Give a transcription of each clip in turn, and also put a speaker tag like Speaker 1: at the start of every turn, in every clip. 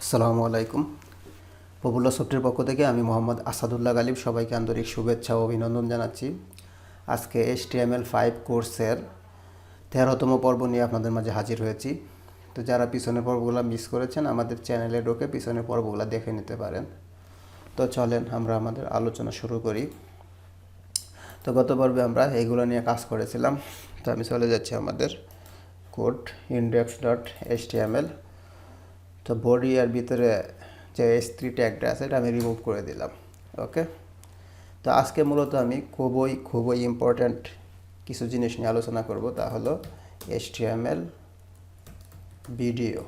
Speaker 1: আসসালামু আলাইকুম। পপুলারসফটের পক্ষ থেকে আমি মোহাম্মদ আসাদুল্লাহ গালিব সবাইকে আন্তরিক শুভেচ্ছা ও অভিনন্দন জানাচ্ছি। আজকে HTML5 কোর্সের 13তম পর্ব নিয়ে আপনাদের মাঝে হাজির হয়েছি। তো যারা পিছনের পর্বগুলো মিস করেছেন আমাদের চ্যানেলে ঢুকে পিছনের পর্বগুলো দেখে নিতে পারেন। তো চলেন আমরা আমাদের আলোচনা শুরু করি। তো গত পর্বে আমরা এইগুলো নিয়ে কাজ করেছিলাম। তো আমি চলে যাচ্ছি আমাদের কোড index.html। তো বডি এর ভিতরে যে S3 ট্যাগটা আছে এটা আমি রিমুভ করে দিলাম। ওকে, তো আজকে মূলত আমি খুবই ইম্পর্ট্যান্ট কিছু জিনিস নিয়ে আলোচনা করব, তা হলো HTML video,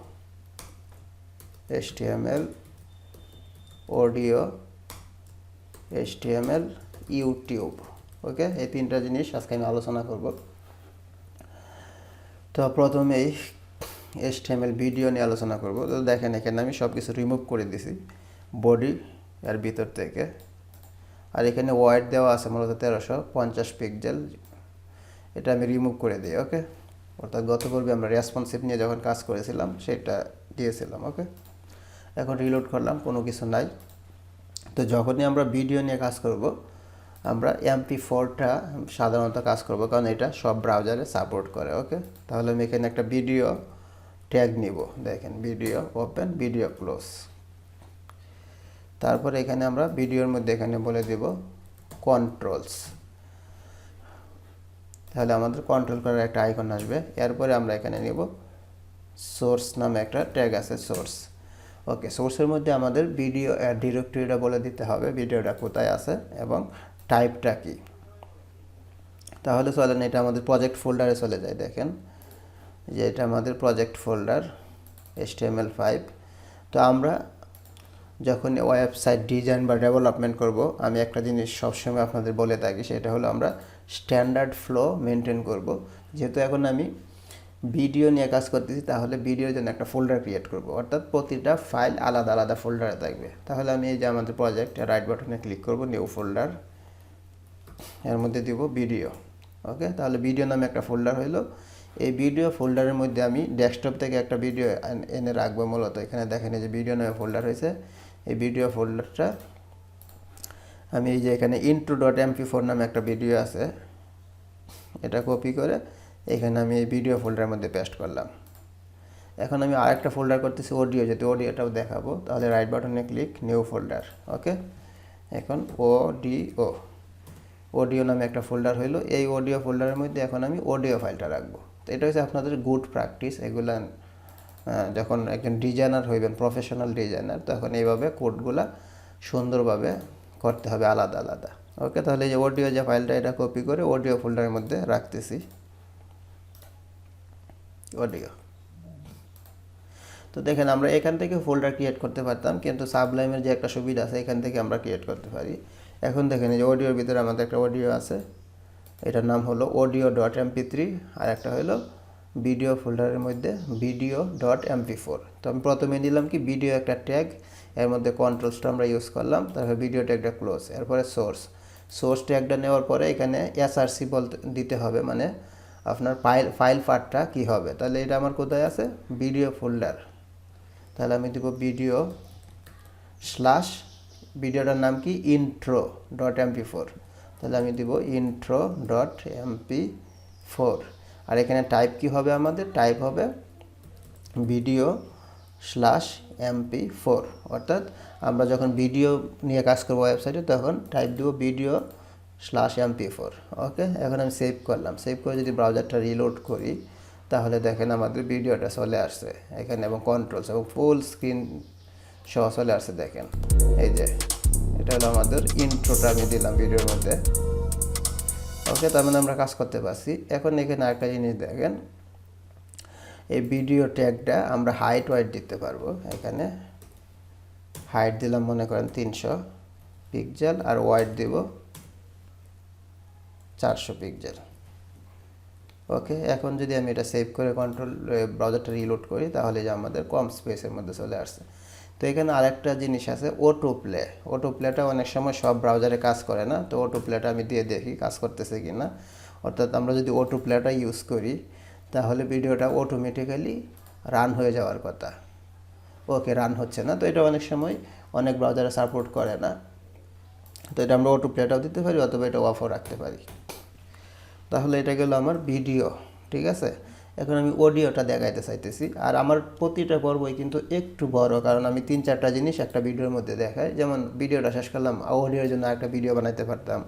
Speaker 1: HTML audio, HTML YouTube. Okay, এই তিনটা জিনিস আজকে আমি আলোচনা করব। তো প্রথমেই HTML ভিডিও নিয়ে আলোচনা করব। তো দেখেন এখানে আমি সব কিছু রিমুভ করে দিছি বডি এর ভিতর থেকে, আর এখানে ওয়াইড দেওয়া আছে মূলত 1350 পিক্সেল, এটা আমি রিমুভ করে দিই। ওকে, অর্থাৎ গত পর্বে আমরা রেসপন্সিভ নিয়ে যখন কাজ করেছিলাম সেটা দিয়েছিলাম। ওকে, এখন রিলোড করলাম, কোনো কিছু নাই। তো যখনই আমরা ভিডিও নিয়ে কাজ করব আমরা MP4টা সাধারণত কাজ করব, কারণ এটা সব ব্রাউজারে সাপোর্ট করে। ওকে, তাহলে আমি এখানে একটা ভিডিও ট্যাগ নিব। দেখেন ভিডিও ওপেন, ভিডিও ক্লোজ। তারপর এখানে আমরা ভিডিওর মধ্যে এখানে বলে দেব কন্ট্রোলস, তাহলে আমাদের কন্ট্রোল করার একটা আইকন আসবে। এরপরে আমরা এখানে নেব সোর্স নামে একটা ট্যাগ আছে, সোর্স। ওকে, সোর্সের মধ্যে আমাদের ভিডিও ডিরেক্টরিটা বলে দিতে হবে, ভিডিওটা কোথায় আছে এবং টাইপটা কি। তাহলে চলেন এটা আমাদের প্রজেক্ট ফোল্ডারে চলে যায়। দেখেন যে এটা আমাদের প্রজেক্ট ফোল্ডার HTML5। তো আমরা যখন ওয়েবসাইট ডিজাইন বা ডেভেলপমেন্ট করব, আমি একটা জিনিস সবসময় আপনাদের বলে থাকি, সেটা হলো আমরা স্ট্যান্ডার্ড ফ্লো মেনটেন করব। যেহেতু এখন আমি ভিডিও নিয়ে কাজ করতেছি, তাহলে ভিডিওর জন্য একটা ফোল্ডার ক্রিয়েট করব, অর্থাৎ প্রতিটা ফাইল আলাদা আলাদা ফোল্ডারে থাকবে। তাহলে আমি এই যে আমাদের প্রজেক্ট রাইট বাটনে ক্লিক করব, নিউ ফোল্ডার, এর মধ্যে দিব ভিডিও। ওকে, তাহলে ভিডিও নামে একটা ফোল্ডার হইলো। এই ভিডিও ফোল্ডারের মধ্যে আমি ডেস্কটপ থেকে একটা ভিডিও এনে রাখবো। মূলত এখানে দেখেন এই যে ভিডিও নামে ফোল্ডার হয়েছে, এই ভিডিও ফোল্ডারটা আমি এই যে এখানে intro.mp4 নামে একটা ভিডিও আছে, এটা কপি করে এখানে আমি এই ভিডিও ফোল্ডারের মধ্যে পেস্ট করলাম। এখন আমি আরেকটা ফোল্ডার করতেছি অডিও, যেহেতু অডিওটাও দেখাবো, তাহলে রাইট বাটনে ক্লিক, নিউ ফোল্ডার। ওকে, এখন অডিও নামে একটা ফোল্ডার হইলো। এই অডিও ফোল্ডারের মধ্যে এখন আমি অডিও ফাইলটা রাখবো। তো এটা হচ্ছে আপনাদের গুড প্র্যাকটিস। এগুলা যখন একজন ডিজাইনার হইবেন, প্রফেশনাল ডিজাইনার, তখন এইভাবে কোডগুলা সুন্দরভাবে করতে হবে আলাদা আলাদা। ওকে, তাহলে এই যে অডিও যে ফাইলটা, এটা কপি করে অডিও ফোল্ডারের মধ্যে রাখতেছি, অডিও। তো দেখেন আমরা এখান থেকে ফোল্ডার ক্রিয়েট করতে পারতাম, কিন্তু সাবলাইমের যে একটা সুবিধা আছে এখান থেকে আমরা ক্রিয়েট করতে পারি। এখন দেখেন এই যে অডিওর ভিতরে আমাদের একটা অডিও আছে, এটার নাম হলো audio.mp3, আর একটা হলো ভিডিও ফোল্ডারের মধ্যে video.mp4। তো আমি প্রথমে নিলাম কি ভিডিও একটা ট্যাগ, এর মধ্যে কন্ট্রোলসটা আমরা ইউজ করলাম, তারপর ভিডিও ট্যাগটা ক্লোজ, এরপরে সোর্স ট্যাগটা নেওয়ার পরে এখানে src বলতে দিতে হবে, মানে আপনার ফাইল পাথটা কি হবে। তাহলে এটা আমার কোথায় আছে, ভিডিও ফোল্ডার। তাহলে আমি দেব ভিডিও স্ল্যাশ ভিডিওটার নাম কি intro.mp4, তাহলে আমি দিব intro.mp4। আর এখানে টাইপ কি হবে, আমাদের টাইপ হবে ভিডিও স্ল্যাশ mp4, অর্থাৎ আমরা যখন ভিডিও নিয়ে কাজ করবো ওয়েবসাইটে তখন টাইপ দিব ভিডিও স্ল্যাশ mp4। ওকে, এখন আমি সেভ করলাম। সেভ করে যদি ব্রাউজারটা রিলোড করি, তাহলে দেখেন আমাদের ভিডিওটা চলে আসছে এখানে, এবং কন্ট্রোলস এবং ফুল স্ক্রিন সহ চলে আসছে। দেখেন এই যে এটা হলো আমাদের ইন্ট্রোটা আমি দিলাম ভিডিওর মধ্যে। ওকে, তার মানে আমরা কাজ করতে পারছি। এখন এখানে আরেকটা জিনিস দেখেন, এই ভিডিও ট্যাগটা আমরা হাইট ওয়াইট দিতে পারবো। এখানে হাইট দিলাম মনে করেন 300 পিক্সেল, আর ওয়াইট দিব 400 পিক্সেল। ওকে, এখন যদি আমি এটা সেভ করে কন্ট্রোল ব্রাউজারটা রিলোড করি, তাহলে যে আমাদের কম স্পেসের মধ্যে চলে আসছে। তো এখানে আরেকটা জিনিস আছে অটো প্লেটা অনেক সময় সব ব্রাউজারে কাজ করে না। তো অটো প্লেটা আমি দিয়ে দেখি কাজ করতেছে কি না। অর্থাৎ আমরা যদি অটো প্লেটা ইউজ করি, তাহলে ভিডিওটা অটোমেটিক্যালি রান হয়ে যাওয়ার কথা। ওকে রান হচ্ছে না। তো এটা অনেক সময় অনেক ব্রাউজারে সাপোর্ট করে না, তো এটা আমরা অটো প্লেটাও দিতে পারি অথবা এটা অফও রাখতে পারি। তাহলে এটা গেল আমার ভিডিও, ঠিক আছে। এখন আমি অডিওটা দেখাইতে চাইতেছি, আর আমার প্রতিটা পর্বই কিন্তু একটু বড়, কারণ আমি 3-4টা জিনিস একটা ভিডিওর মধ্যে দেখাই। যেমন ভিডিওটা শেষ করলাম, অডিওর জন্য একটা ভিডিও বানাইতে পারতাম,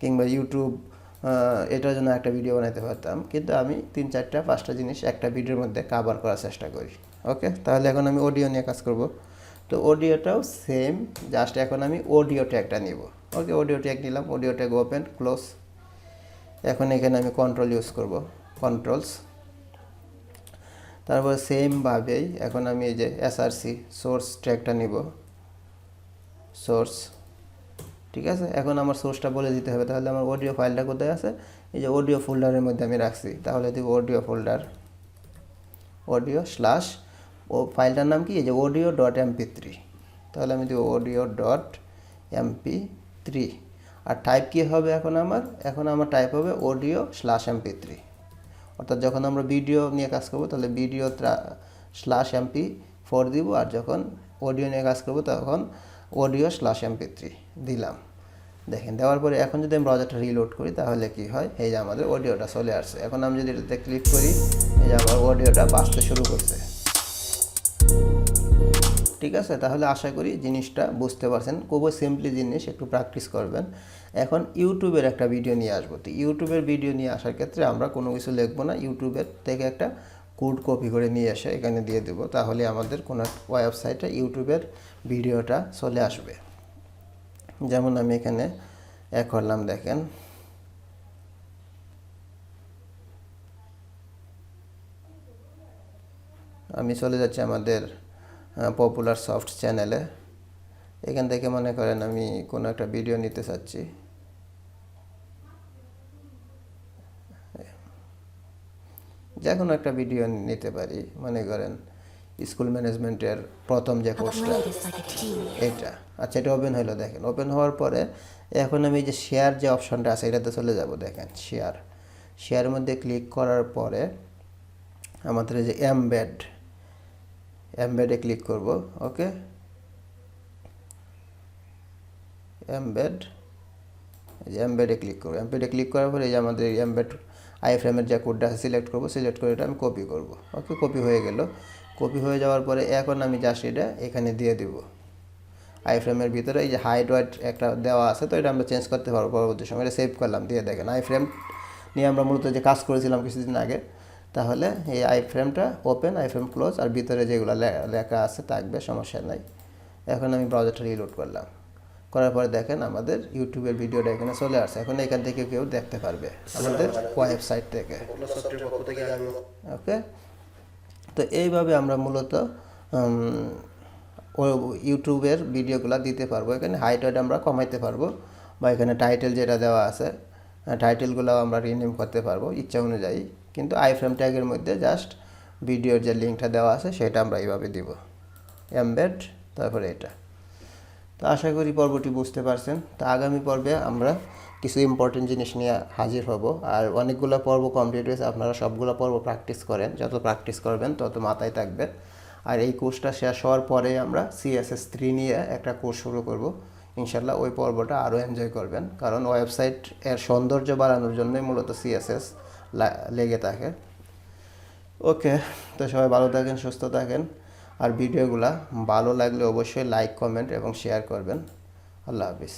Speaker 1: কিংবা ইউটিউব এটার জন্য একটা ভিডিও বানাইতে পারতাম, কিন্তু আমি 3-4টা-5টা জিনিস একটা ভিডিওর মধ্যে কভার করার চেষ্টা করি। ওকে, তাহলে এখন আমি অডিও নিয়ে কাজ করব। তো অডিওটাও সেম, জাস্ট এখন আমি অডিও ট্যাগটা নিব। ওকে, অডিও ট্যাগ নিলাম, অডিও ট্যাগ ওপেন ক্লোজ। এখন এখানে আমি কন্ট্রোল ইউজ করব, কন্ট্রোলস। তারপর সেমভাবেই এখন আমি এই যে এসআরসি সোর্স ট্র্যাকটা নিব, সোর্স, ঠিক আছে। এখন আমার সোর্সটা বলে দিতে হবে, তাহলে আমার অডিও ফাইলটা কোথায় আছে, এই যে অডিও ফোল্ডারের মধ্যে আমি রাখছি। তাহলে দিব অডিও ফোল্ডার, অডিও স্ল্যাশ, ও ফাইলটার নাম কি, এই যে audio.mp3। তাহলে আমি দিব audio.mp3। আর টাইপ কি হবে এখন আমার টাইপ হবে audio/mp3। অর্থাৎ যখন আমরা ভিডিও নিয়ে কাজ করব তাহলে video/mp4 দিব, আর যখন অডিও নিয়ে কাজ করব তখন audio/mp3 দিলাম। দেখেন, দেওয়ার পরে এখন যদি আমি ব্রাউজারটা রিলোড করি তাহলে কি হয়, এই যে আমাদের অডিওটা চলে আসছে। এখন আমি যদি এটাতে ক্লিক করি, এই যে আমার অডিওটা বাজতে শুরু করছে, ঠিক আছে। তাহলে আশা করি জিনিসটা বুঝতে পারছেন, খুবই সিম্পলি জিনিস, একটু প্র্যাকটিস করবেন। এখন ইউটিউবের একটা ভিডিও নিয়ে আসবো। তো ইউটিউবের ভিডিও নিয়ে আসার ক্ষেত্রে আমরা কোনো কিছু লিখবো না, ইউটিউবের থেকে একটা কোড কপি করে নিয়ে এসে এখানে দিয়ে দেবো, তাহলে আমাদের কোনো ওয়েবসাইটে ইউটিউবের ভিডিওটা চলে আসবে। যেমন আমি এখানে করলাম, দেখেন, আমি চলে যাচ্ছি আমাদের Popularsoft চ্যানেলে। এখান থেকে মনে করেন আমি কোনো একটা ভিডিও নিতে চাচ্ছি, যে কোনো একটা ভিডিও নিতে পারি, মনে করেন স্কুল ম্যানেজমেন্টের প্রথম যে কোর্সটা, এটা। আচ্ছা, এটা ওপেন হলো। দেখেন, ওপেন হওয়ার পরে এখন আমি যে শেয়ার যে অপশনটা আছে এটাতে চলে যাব। দেখেন, শেয়ারের মধ্যে ক্লিক করার পরে আমাদের এই যে এমবেডে ক্লিক করব। ওকে, এমবেডে ক্লিক করব। এমবেডে ক্লিক করার পরে এই যে আমাদের এমবেড আইফ্রেমের যে কোডটা আছে সিলেক্ট করব, সিলেক্ট করে এটা আমি কপি করব। ওকে, কপি হয়ে গেল। কপি হয়ে যাওয়ার পরে এখন আমি জাস্ট এটা এখানে দিয়ে দিব। আইফ্রেমের ভিতরে এই যে হাইট ওয়াইট একটা দেওয়া আছে, তো এটা আমরা চেঞ্জ করতে পারবো পরবর্তী সময়। এটা সেভ করলাম, দিয়ে দেখেন আইফ্রেম নিয়ে আমরা মূলত যে কাজ করেছিলাম কিছুদিন আগে। তাহলে এই আইফ্রেমটা ওপেন, আইফ্রেম ক্লোজ, আর ভিতরে যেগুলো লেখা আছে থাকবে, সমস্যা নাই। এখন আমি ব্রাউজারটা রিলোড করলাম, করার পরে দেখেন আমাদের ইউটিউবের ভিডিওটা এখানে চলে আসছে। এখন এখান থেকে কেউ দেখতে পারবে আমাদের ওয়েবসাইট থেকে। ওকে, তো এইভাবে আমরা মূলত ইউটিউবের ভিডিওগুলো দিতে পারবো। এখানে হাইট ওয়েট আমরা কমাইতে পারবো, বা এখানে টাইটেল যেটা দেওয়া আছে টাইটেলগুলো আমরা রিনেম করতে পারবো ইচ্ছা অনুযায়ী। কিন্তু আইফ্রেম ট্যাগের মধ্যে জাস্ট ভিডিওর যে লিঙ্কটা দেওয়া আছে সেটা আমরা এইভাবে দিব, এমবেড, তারপরে এটা। তো আশা করি পর্বটি বুঝতে পারছেন। তো আগামী পর্বে আমরা কিছু ইম্পর্টেন্ট জিনিস নিয়ে হাজির হব। আর অনেকগুলো পর্ব কমপ্লিট হয়েছে, আপনারা সবগুলো পর্ব প্র্যাকটিস করেন, যত প্র্যাকটিস করবেন তত মাথায় থাকবে। আর এই কোর্সটা শেষ হওয়ার পরে আমরা CSS3 নিয়ে একটা কোর্স শুরু করব ইনশাল্লাহ। ওই পর্বটা আরও এনজয় করবেন, কারণ ওয়েবসাইট এর সৌন্দর্য বাড়ানোর জন্যই মূলত CSS লেগে থাকে। ওকে, তো সবাই ভালো থাকেন, সুস্থ থাকেন। আর ভিডিওগুলো ভালো লাগলে অবশ্যই লাইক, কমেন্ট এবং শেয়ার করবেন। আল্লাহ হাফিজ।